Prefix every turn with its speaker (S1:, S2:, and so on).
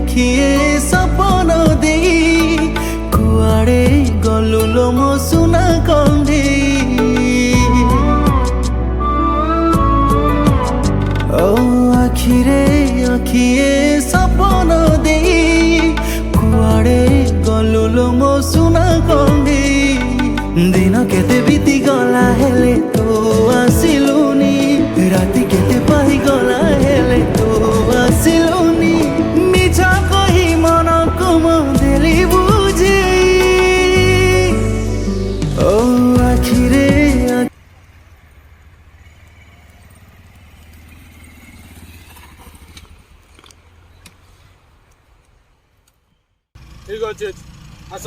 S1: ଆଖିଏ ସପନ ଦେଇ କୁଆଡ଼େ ଗଲୁ ଲୋ ମୋ ସୁନା କଣ୍ଢେଇ। ଓ ଆଖିରେ ଆଖିଏ ସପନ ଦେଇ କୁଆଡ଼େ ଗଲୁ ଲୋ ମୋ ସୁନା କଣ୍ଢେଇ। ଦିନ କେତେ ବିତି ଗଲା ହେଲେ ତୁ ଆସିଲୁନି, ରାତି କେତେ ପାଇଗଲା ହେଲେ ତୁ ଆସିଲୁନି। ମିଛ କହି ମନକୁ ମୁଁ ଦେଲି ବୁଝେଇ। ଓ ଆଖିରେ
S2: ଠିକ୍ ଅଛି ଆସ।